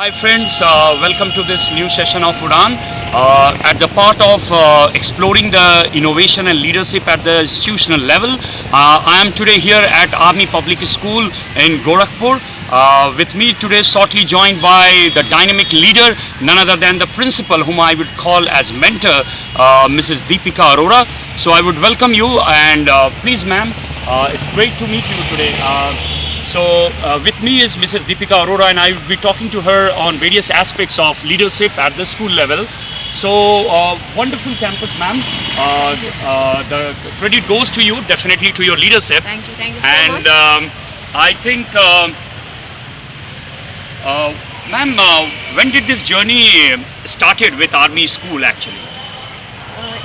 Hi friends, welcome to this new session of Udaan. At the part of exploring the innovation and leadership at the institutional level, I am today here at Army Public School in Gorakhpur. With me today shortly joined by the dynamic leader, none other than the principal, whom I would call as mentor, Mrs. Deepika Arora. So I would welcome you, and please ma'am, it's great to meet you today. With me is Mrs. Deepika Arora, and I will be talking to her on various aspects of leadership at the school level. So, wonderful campus, ma'am. The credit goes to you, definitely to your leadership. Thank you so and much. I think, ma'am, when did this journey started with Army School actually?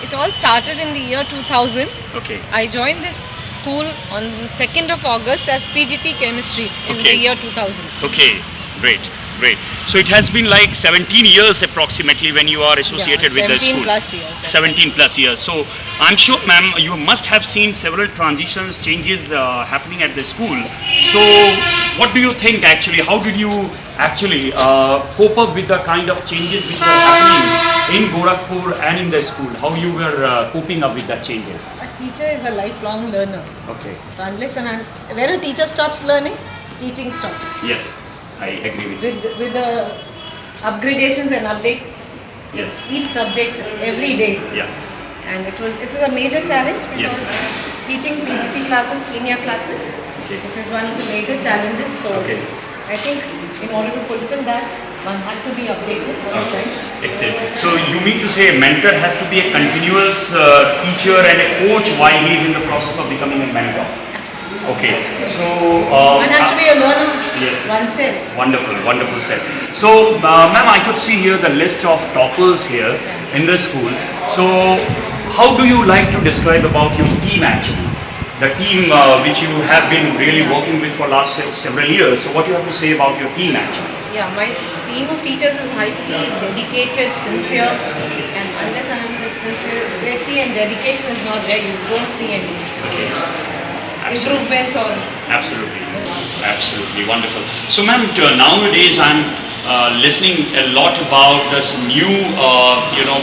It all started in the year 2000. Okay. I joined this school on 2nd of August as PGT Chemistry in Okay. the year 2000. Okay, great, great. So it has been like 17 years approximately when you are associated with the 17 school. plus years. 17 plus years. So I'm sure, ma'am, you must have seen several transitions, changes happening at the school. So what do you think actually? How did you actually cope up with the kind of changes which were happening in Gorakhpur and in the school? How you were coping up with the changes? A teacher is a lifelong learner. Okay. So unless and when a teacher stops learning, teaching stops. Yes, I agree with you. With the upgradations and updates, Yes. each subject every day. Yeah. And it's a major challenge Yes. because teaching PGT classes, senior classes, Okay. it is one of the major challenges. So Okay. I think in order to fulfill that, one had to be updated all the Okay. time. Excellent. So you mean to say a mentor has to be a continuous teacher and a coach while he is in the process of becoming a mentor? Okay. So One has to be a learner yes. oneself. Wonderful, wonderful said. So, ma'am, I could see here the list of toppers here in the school. So, how do you like to describe about your team actually? The team which you have been really working with for last several years. So, what you have to say about your team actually? Yeah, my team of teachers is highly dedicated, sincere, and unless sincerity and dedication is not there, you don't see any Okay. improvements or Absolutely. Absolutely wonderful. So, ma'am, nowadays I'm listening a lot about this new,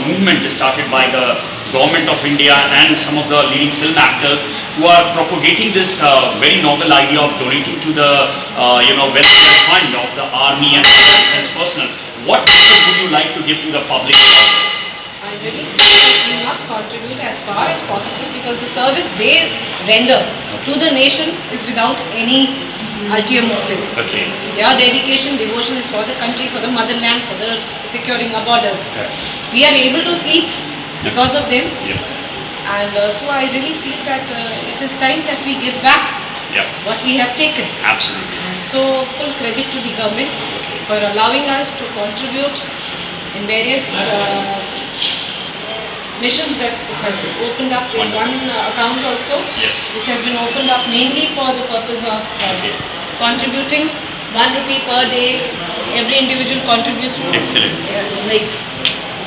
movement started by the government of India and some of the leading film actors who are propagating this very novel idea of donating to the, welfare fund of the army and other defense personnel. What message would you like to give to the public about this? I really feel that we must contribute as far as possible because the service they render to the nation is without any ulterior motive. Okay. Their dedication, devotion is for the country, for the motherland, for the securing our borders. Okay. We are able to sleep because of them, Yeah. and so I really feel that it is time that we give back Yeah. what we have taken. Absolutely. So full credit to the government for allowing us to contribute in various missions that it has opened up. There's one account also Yes. which has been opened up mainly for the purpose of Okay. contributing 1 rupee per day. Every individual contributes. Excellent. Like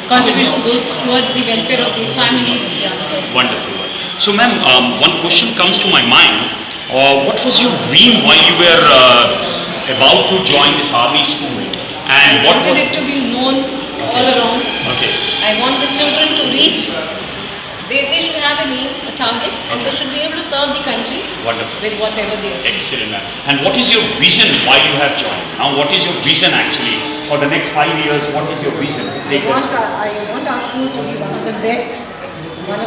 contribution goes towards the welfare of the families of the other person. Wonderful. So, ma'am, one question comes to my mind. What was your dream while you were about to join this army school? And I what wanted was it to be known all around. Okay. I want the children to reach. They should have a aim, a target, and they should be able to serve the country Wonderful. with whatever they are. Excellent, ma'am. And what is your vision why you have joined? Now, what is your vision actually for the next 5 years? What is your vision? Take this. I want our school to be one of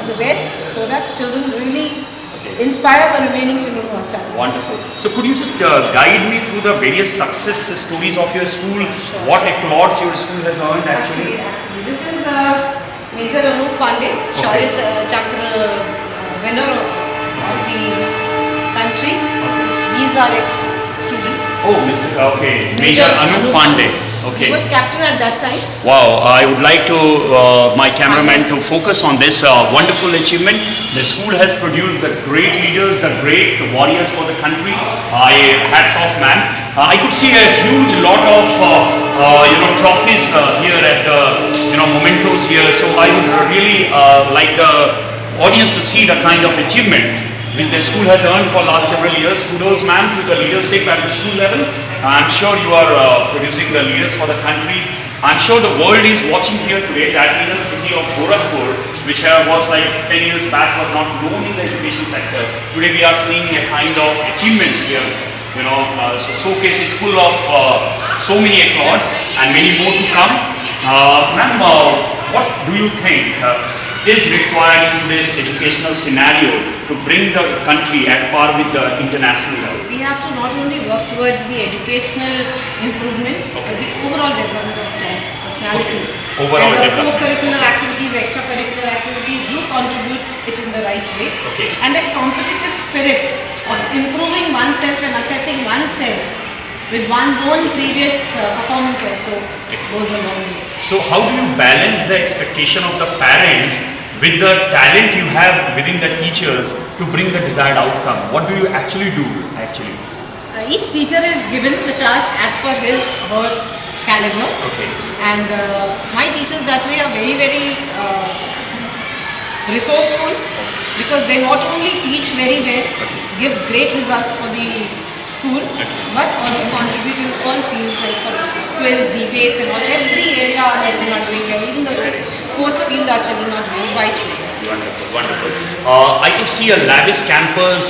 the best, so that children really inspire the remaining children who are studying. Wonderful. So, could you just guide me through the various success stories of your school? What accolades your school has earned actually? This is Major Anup Pandey, Shaurya Chakra winner of the country. He's our ex-student. Oh, Mr. Okay, Major Anup Pandey. Okay. He was captain at that time. Wow, I would like to, my cameraman to focus on this wonderful achievement. The school has produced the great leaders, the great warriors for the country. Hats off, man. I could see a huge lot of, trophies here at the, mementos here. So I would really like the audience to see the kind of achievement which the school has earned for last several years. Kudos, ma'am, to the leadership at the school level. I'm sure you are producing the leaders for the country. I'm sure the world is watching here today. That inner city of Gorakhpur, which was like 10 years back, was not known in the education sector. Today we are seeing a kind of achievements here. So showcase is full of so many accolades and many more to come. Ma'am, what do you think is required in today's educational scenario to bring the country at par with the international level? We have to not only work towards the educational improvement, but the overall development of child's personality. Okay. Overall and the development. co-curricular activities, extracurricular activities do contribute it in the right way. Okay. And the competitive spirit of improving oneself and assessing oneself with one's own previous performance also goes a long way. So how do you balance the expectation of the parents with the talent you have within the teachers to bring the desired outcome? What do you actually do actually? Each teacher is given the task as per his or her caliber. Okay. And my teachers that way are very, very resourceful, because they not only teach very well, give great results for the school, but also contribute in all fields like for quiz, debates and all. Every area our children are doing well. Even the sports field our children are doing quite well. Wonderful, wonderful. I can see a lavish campus,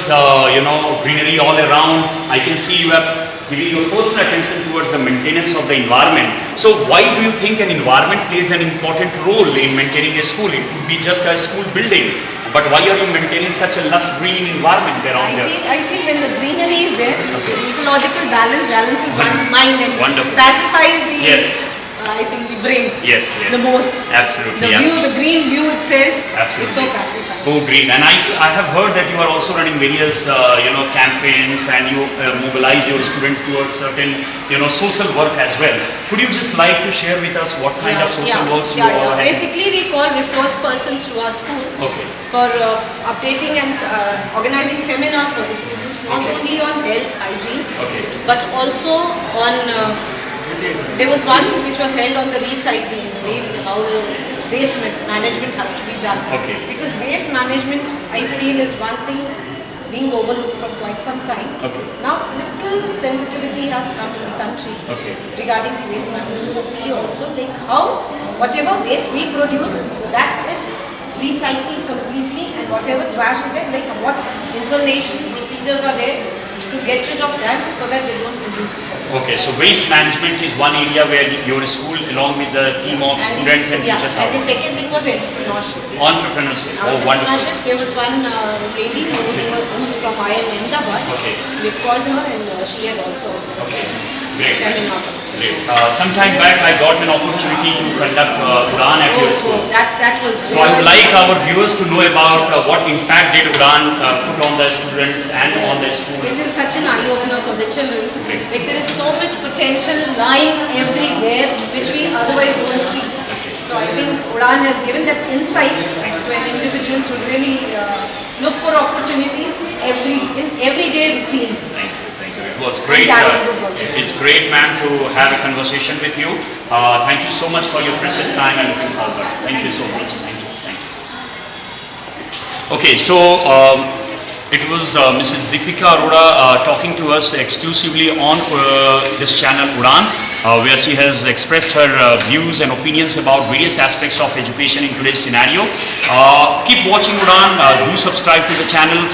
greenery all around. I can see you have giving your personal attention towards the maintenance of the environment. So why do you think an environment plays an important role in maintaining a school? It could be just a school building, but why are you maintaining such a lush green environment around there? I feel when the greenery is there, ecological balance balances one's mind and Wonderful. pacifies the, Yes. I think the brain Yes, the most. absolutely. The yeah. view, the green view itself Absolutely. is so pacifying. Go green. And I have heard that you are also running various campaigns, and you mobilize your students towards certain social work as well. Could you just like to share with us what kind of social works you are having? Basically, we call resource persons to our school Okay. for updating and organizing seminars for the students, not Okay. only on health, hygiene, Okay. but also on. There was one which was held on the recycling, the way how waste management has to be done. Okay. Because waste management, I feel, is one thing being overlooked for quite some time. Okay. Now, little sensitivity has come in the country Okay. regarding the waste management. Hopefully, also like how whatever waste we produce, that is recycled completely, and whatever trash is there, like what installation procedures are there to get rid of that so that they don't produce. Okay, so waste management is one area where your school, along with the team of students and teachers, And the are second thing was entrepreneurship. entrepreneurship. Oh, wonderful. Entrepreneurship, there was one lady who's from IIM Ahmedabad. Okay. We called her, and she had also Okay. Great. seminar. Great. Sometime back, I got an opportunity to conduct Udan at your school. That was. So I would like our viewers to know about what impact did Udan put on the students and on the school. It is such an eye-opener for the children. Great. Like there is so much potential lying everywhere which we otherwise don't see. So I think Udan has given that insight to an individual to really look for opportunities in everyday routine. Thank you. Thank you. It was great. Challenges also. It's great, ma'am, to have a conversation with you. Thank you so much for your precious time, and looking forward. Thank you so much. Thank you. Thank you. Okay, so it was Mrs. Deepika Arora talking to us exclusively on this channel Udan, where she has expressed her views and opinions about various aspects of education in today's scenario. Keep watching Udan, do subscribe to the channel,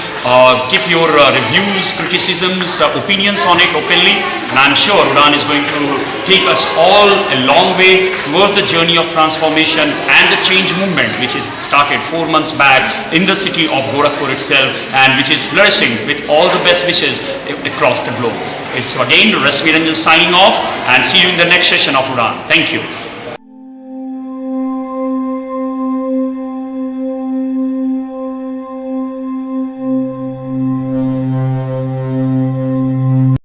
keep your reviews, criticisms, opinions on it openly, and I'm sure Udan is going to take us all a long way towards the journey of transformation and the change movement which is started 4 months back in the city of Gorakhpur itself, and which is flourishing with all the best wishes across the globe. It's again Rasmi Ranjan signing off, and see you in the next session of Udan. Thank you.